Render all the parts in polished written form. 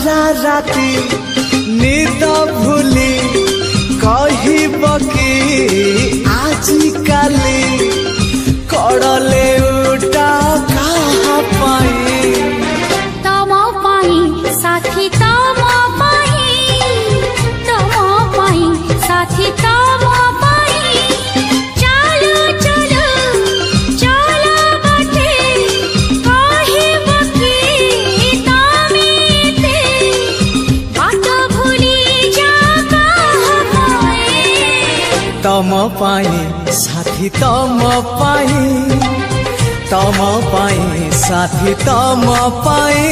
सारा राती निद भूली कहब कि आजी काली कड़ले उठा कहा पाई तम पाई साथी तम पाई साथी तम पाई चलो चलो चलो बटे कहब कि तमेते बाट भूली जा कहा पाए तम पाई साथी तम पाई साथी तम पाई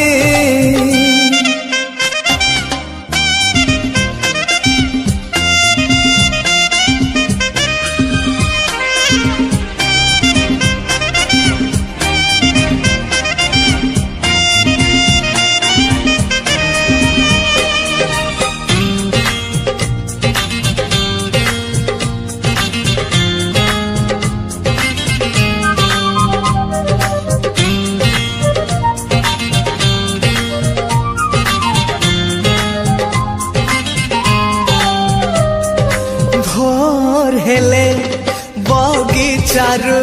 हेले बगीचारू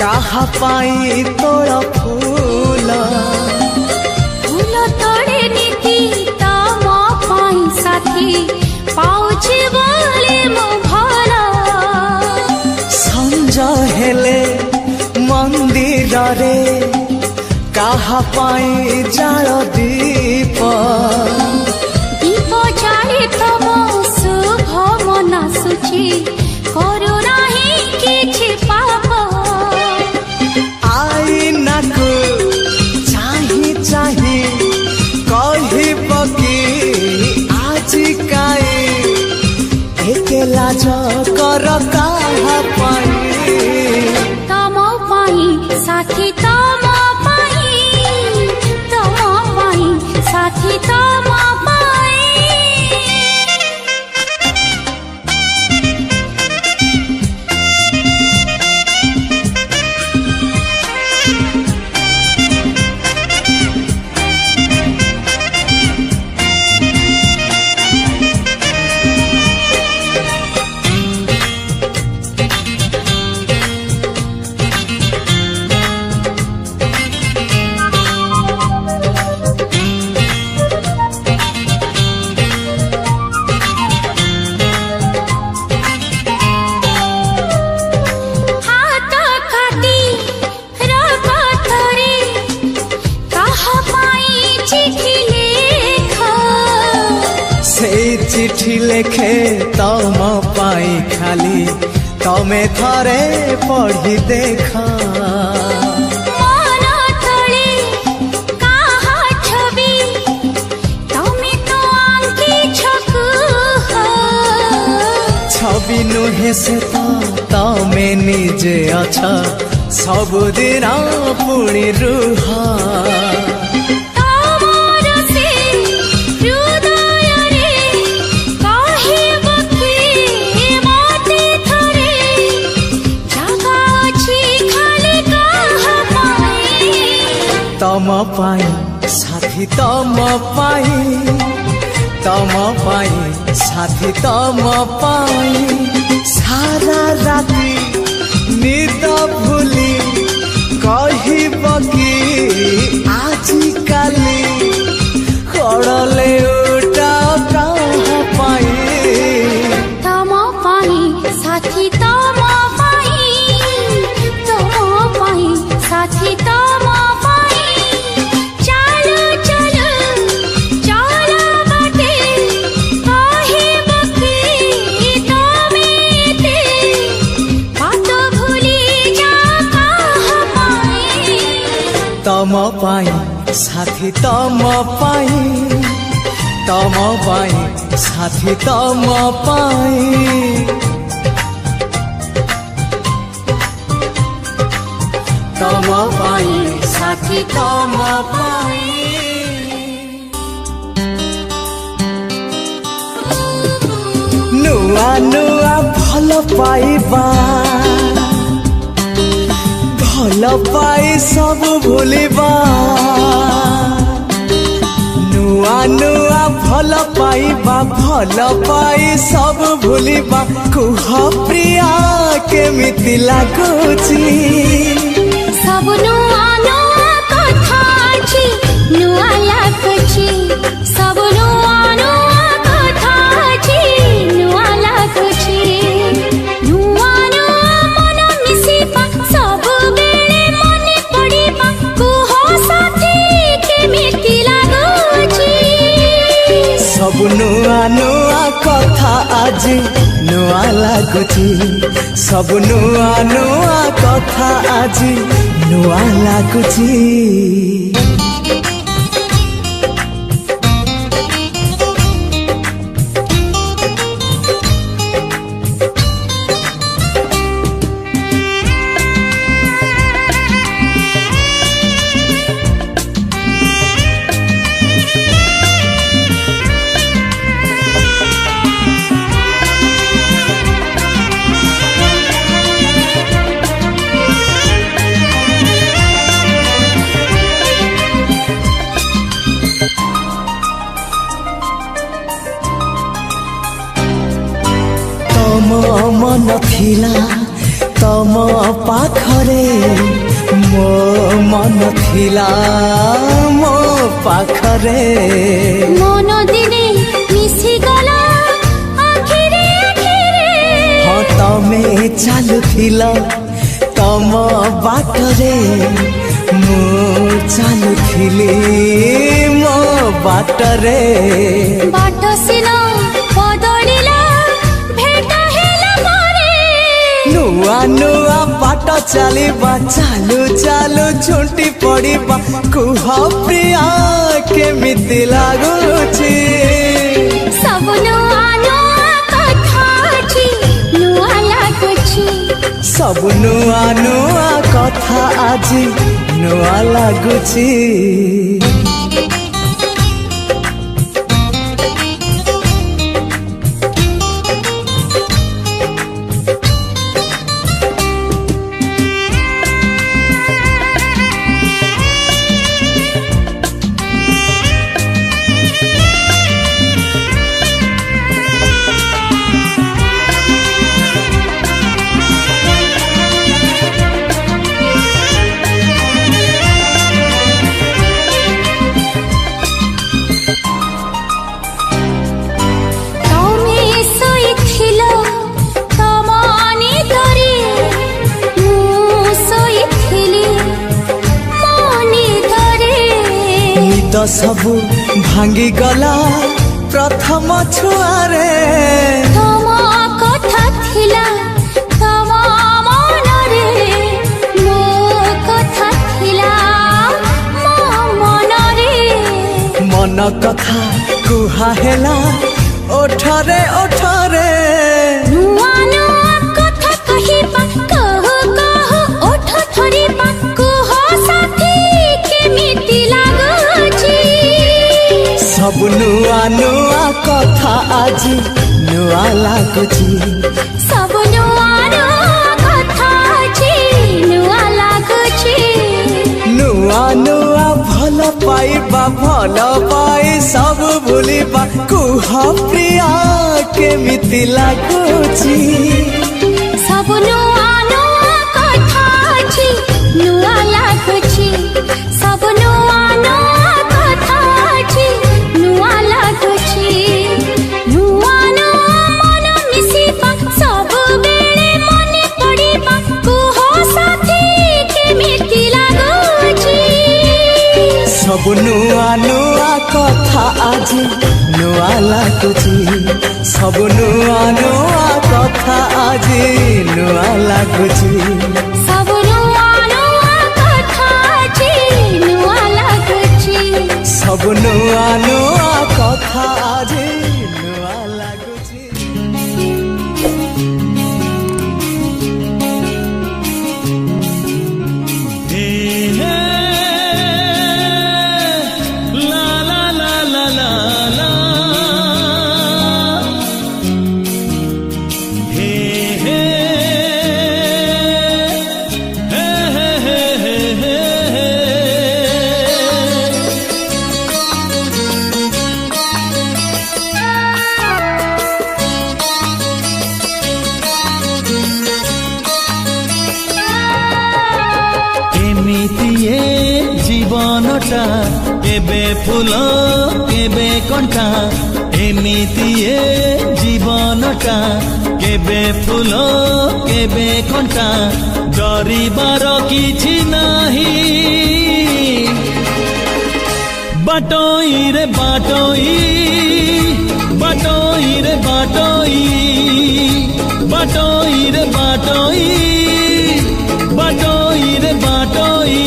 कहा पाई तोड़ फूल फूल तोड़े नीति तम पाई साथी पाउछि बोले मो भला संज हेले मंदिर रे कहा पाई जाल दीप दीप जाले तम शुभ मना सुची करू नाही किछि पाप आई नाकु चाही चाही कहब कि आजी काई एके लाज कर कहा पाई तम पाई साथी तम पाई साथी तम पाई चिठी लेखे तम पाई खाली तमे थरे पढ़ी देखा मन तले कहा छवि तमे तो आंकी छकु छवि नुहे से तो तमे निजे अच्छा सबुदिन पुणी रुहा तम पाई साथी तम पाई साथी तम पाई सारा राती निद भूली कहब कि आजी काली कड़ले उठा कहा पाई तम पाई साथी तम पाई साथी तम तम पाई साथी तम पाई साथी तम पाई तम पाई साथी तम पाई नुआ नुआ भल पाइबा भल पाई सब भूलिबा नुआ पाइबा भल पाई सब भूलिबा कुह प्रिया केमिति लागुची सब नुआ नुआ कथा अछि नुआ लाଗୁଛି सब नुआ नुआ कथा अछि नुआ लाଗୁଛି नुआ नुआ मन मिसिबा सब बेले मने पड़िबा कुह साथी केमिति लागुଛି सब नुआ नुआ कथा आज नुआ लागुची सब नुआ नुआ कथा आज नुआ लागुची मन थिला तम पाखरे मो मन थिला मो पाखरे मन दिने मिसी गला आखिरे आखिरे हाँ तमे चालुथिला तम बाटरे मो चालुथिली मो बाटरे बाट सिना बदलिला भेट हेला परे नुआ नुआ बाट चलिबा चालू चालू छुंटी पड़िबा कुह प्रिया केमिति लागुची सब नुआ नुआ कथा अछि नुआ लाଗୁଛି सब नुआ नुआ कथा आज नुआ लागुची तो सबु भांगी गला प्रथम छुआरे तम कथा थिला तम मनरे मो कथा थिला मो मनरे मन कथा कुहा हेला ओठरे ओठरे नुआ नुआ कथा कहिबा कहु कहु ओठ थरिबा कुह साथी केमिति लागुଛି सब नुआ नुआ कथा आज नुआ लागुची सब नुआ नुआ कथा अछि नुआ लाଗୁଛି नुआ नुआ भल पाइबा भल पाई सब भूलिबा कुह प्रिया केमिति लागुची सब नुआ नुआ कथा अछि नुआ लाଗୁଛି सब नुआ नुआ कथा अछि नुआ लाଗୁଛି नुआ नुआ मन मिसिबा सब बेले मने पड़िबा कुह साथी केमिति लागुଛି सब नुआ नुआ कथा आज नुआ लागुची सब नुआ नुआ कथा आज नुआ लागुची सब नुआ नुआ कथा अछि नुआ लाଗୁଛି सब नुआ नुआ कथा आज नुआ लागुची जीवनटा केबे फूल केबे कंटा एमिति ए जीवनटा केबे फूल केबे कंटा डरिबार किछि नाही बाटोई रे बाटोई बाटोई रे बाटोई बाटोई रे बाटोई बाटोई रे बाटोई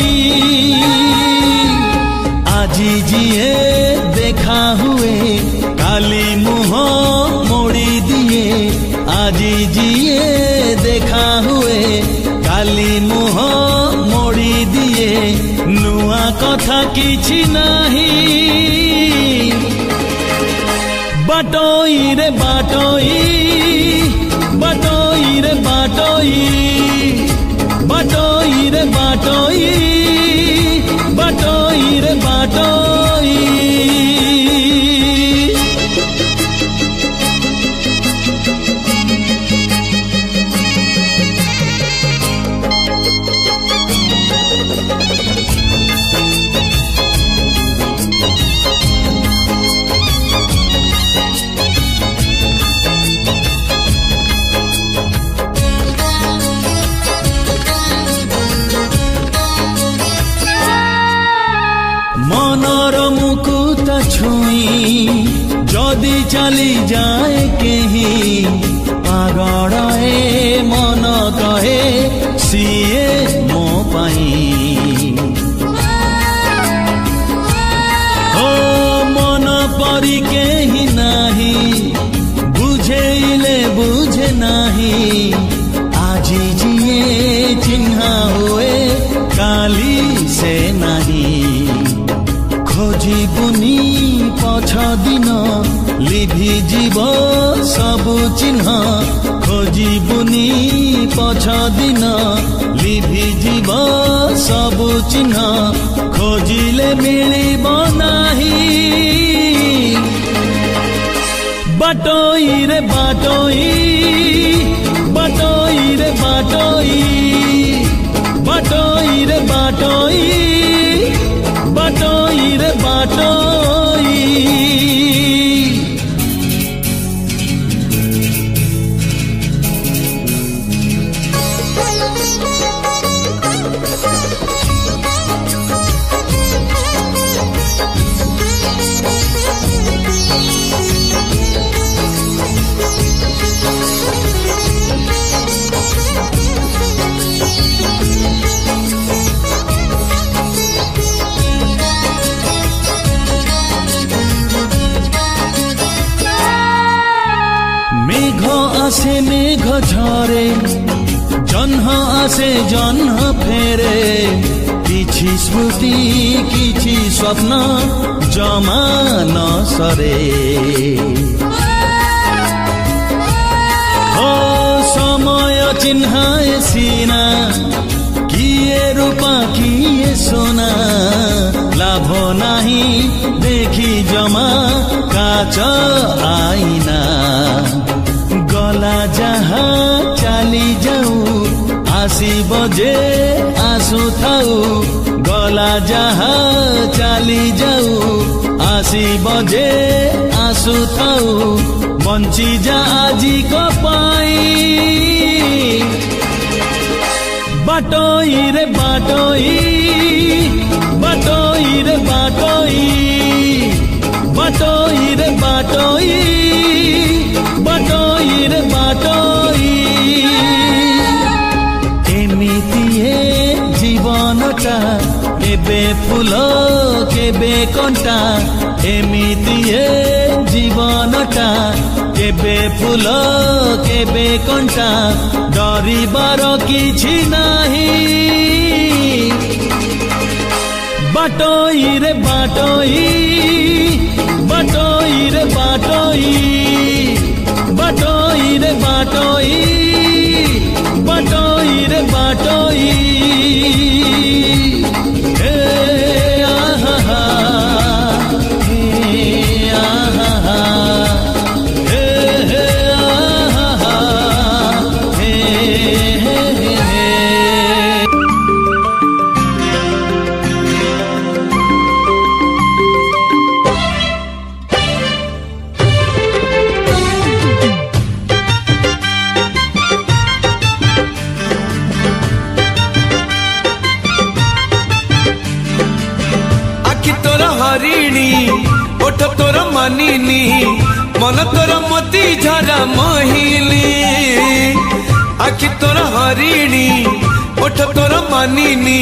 আজি जिए देखा हुए काली मुह मोड़ी दिए আজি जिए देखा हुए काली मुह मोड़ी दिए नुआ कथा किछि नाही बाटोई रे बाटोई बाटोई रे बाटोई बाटोई रे बाटोई बाटोई रे बाटोई मनर मुकुट छुई जदि चली जाए केही पागल ए मन कहे सीए मो पाई ओ मन परी केही नाही बुझेइले बुझे नाही আজি जिए चिन्हा हुए काली से नाही खोजिबुनी पछ दिन लिभि जीव सबु चिन्ह खोजिबुनी पछ दिन लिभि जीव सबु चिन्ह खोजिले मिलिब नाही बाटोई रे बाटोई बाटोई रे बाटोई बाटोई रे बाटोई बाटोई रे बाटोई मेघ आसे मेघ झरे जन्ह आसे जन्ह फेरे किछि स्मृति किछि स्वप्न जमा न सरे हो समय चिन्हाए सीना किए रूपा किए सोना लाभ नाही देखी जमा काच आईना गला जहा चली जाऊ आसीब जे आसु थाऊ गला जहा चली जाऊ आसीब जे आसु थाऊ बंची जा आजी को पाई बाटोई रे बाटोई बाटोई रे बाटोई बाटोई रे बाटोई बाटोई रे बाटोई एमिति ए जीवनटा केबे फूल केबे कंटा एमिति ए जीवनटा केबे फूल केबे कंटा डरिबार किछि नाही बाटोई रे बाटोई बाटोई रे बाटोई बाटोई रे बाटोई बाटोई रे बाटोई हे आहा हे आहा हे हे आहा हे हे हरिणी ओठ तोर मानिनी मन तोर मोती झरा मोहिनी आखि तोर हरिणी ओठ तोर मानिनी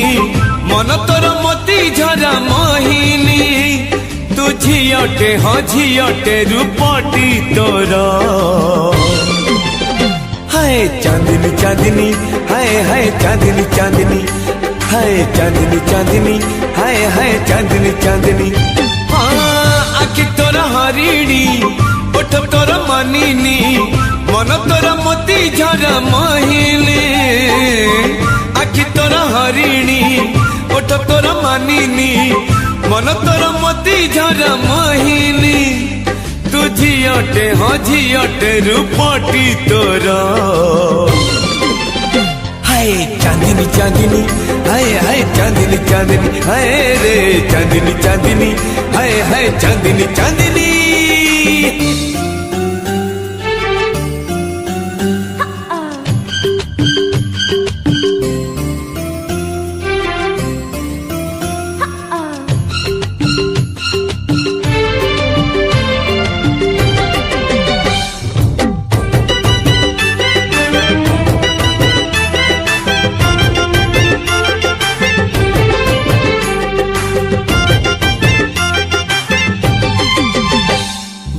मन तोर मोती झरा मोहिनी तू झियटे हाँ झियटे रूपटी तोर हाय चांदनी चांदनी हाय हाय चांदनी चांदनी हाय चांदनी चांदनी हाय हाय चांदनी चांदनी आखि तोर हरिणी ओठ तोर मानिनी मन तोर मोती झरा मोहिनी आखि तोर हरिणी ओठ तोर मानिनी मन तोर मोती झरा मोहिनी तू झियटे हाँ झियटे रूपटी तोर हाय चांदनी चांदनी हाय हाय चांदनी चांदनी हाय रे चांदनी चांदनी हाय हाय चांदनी चांदनी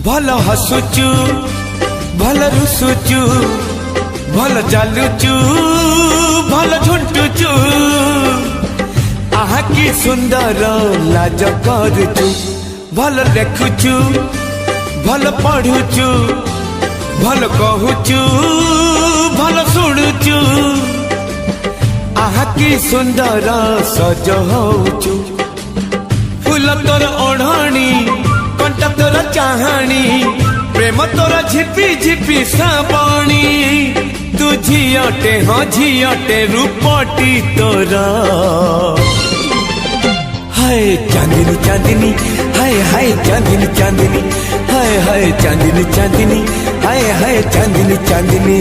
भल हसुचु भल रुसुचु भल चालुचु भल झुंटुचु आहा की सुंदर लाज करुचु भल देखुचु भल पढ़ुचु भल कहुचु भल शुणुचु आहा की सुंदर सज होचु फूल तोर ओढ़णी कंटा तोर चाहाणी प्रेम तोर झिपी झिपी साबणी तू झियटे हाँ झियटे रूपटी तोर हाय चांदनी चांदनी हाय हाय चांदनी चांदनी हाय हाय चांदनी चांदनी हाय हाय चांदनी चांदनी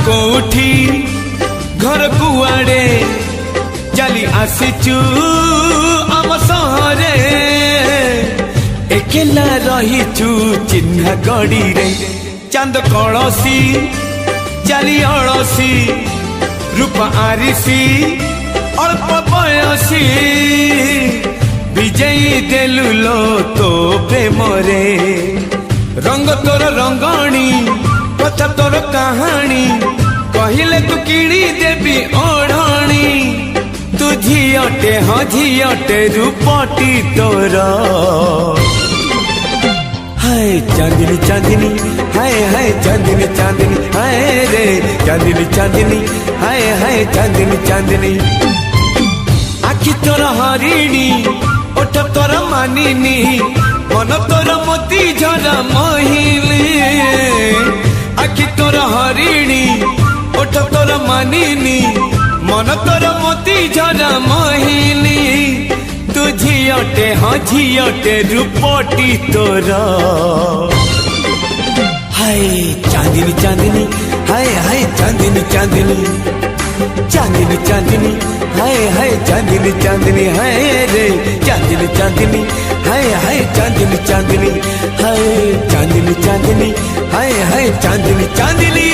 कोठी घर कुआड़े चली आसीचु आम सहरे एकेला रहीचु चिन्हा गड़ी रे चांद कलसी चली अड़सी रूप आरिसी अल्प बयसी विजयी देलु लो तो प्रेम रे रंग तोर रंगणी कथा तोर कहानी कहले तू किणी देवी ओढ़णी तू झियटे हाँ झियटे रूपटी तोर हाय चांदनी चांदनी हाय हाय चांदनी चांदनी हाय रे चांदनी चांदनी हाय हाय चांदनी चांदनी आखि तोर हरिणी ओठ तोर मानिनी मन तोर मोती झरा मोहिनी आखि तोर हरिणी ओठ तोर मानिनी मन तोर मोती झरा मोहिनी तू झियटे हाँ झियटे रूपटी तोर हाय चांदनी चांदनी हाय हाय चांदनी चांदनी चांदनी चांदनी हाय हाय चांदनी चांदनी हाय रे चांदनी चांदनी हाय हाय चांदनी चांदनी हाय चांदनी चांदनी हाय हाय चांदनी चांदनी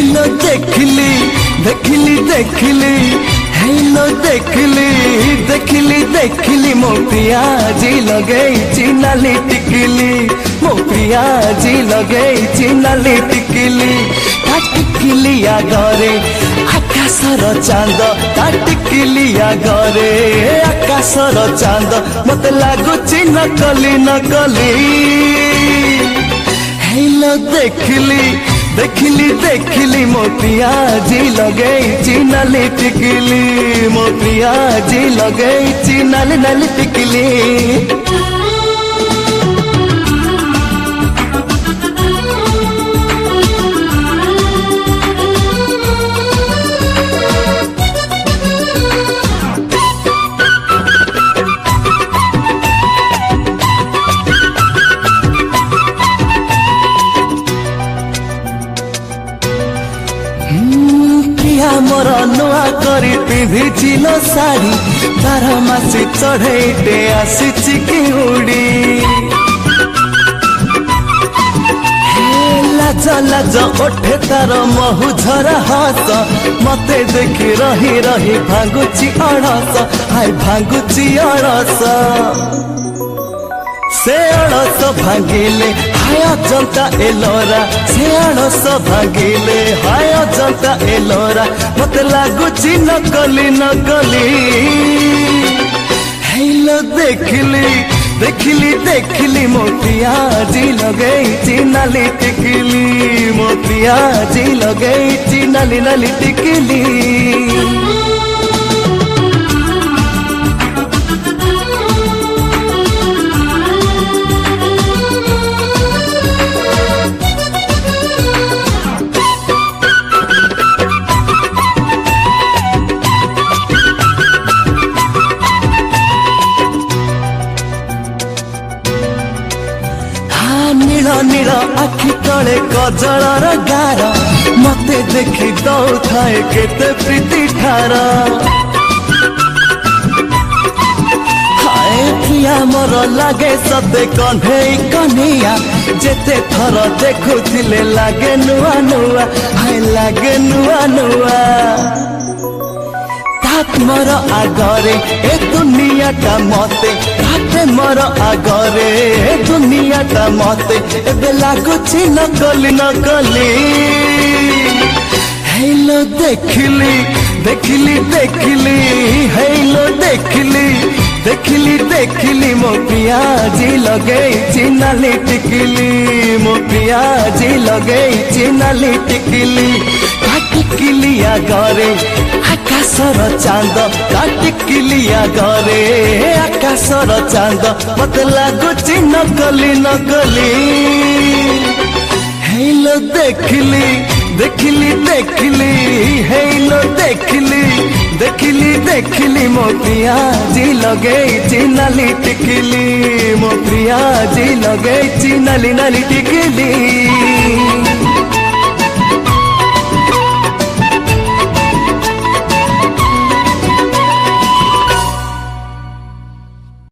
हेलो देखली देखली देखली हेलो देखली देखली देखली मो पियाजी लगेइछि नाली टिकली मो पियाजी लगेइछि नाली टिकली ता टिकलिया गरे आकाशर चांद ता टिकलिया गरे आकाशर चांद मते लागुछि नकली नकली हेलो देखली देखली देखली मो पियाजी लगेइछि नाली टिकली मो पियाजी लगेइछि नाली नाली टिकली मोर नुआ करी पिंधिचिल साड़ी 12 मासी चढ़ेटे आसीछि कि उड़ी लाज लाज ओठे तार महु झरा हस मते देखी रही रही भांगुची अड़स हाय भांगुची अड़स से अड़स भांगिले हाय अजंता एलोरा से अड़स भांगिले हाय अजंता एलोरा मते लागुची नकली नकली हेलो देखली देखली देखली मो पियाजी लगेइछि नाली टिकली मो पियाजी लगेइछि नाली नाली टिकली नील नील आखि तले कजलर गार मते देखी दौथाए केते प्रीति ठार हाय प्रिया मोर लागे सते कन्हई कन्हैया जेते थर देखुथिले लागे नुआ नुआ हाय लागे नुआ नुआ मोर आगरे ए दुनिया टा मते हाथे मोर आगरे ए दुनिया टा मते एबे लागुछि नकली नकली हेलो देखली देखली देखली हेलो देखली देखली देखली मो पियाजी लगेइछि नाली टिकली मो पियाजी लगेइछि नाली टिकली टिकलिया गरे आकाशर चांद टिकलिया गरे आकाशर चांद मते लागुछि नकली नकली हेलो देखली देखली देखली हेलो देखली देखली देखली मो पियाजी लगेइछि नाली टिकली मो पियाजी लगेइछि नाली नाली टिकली।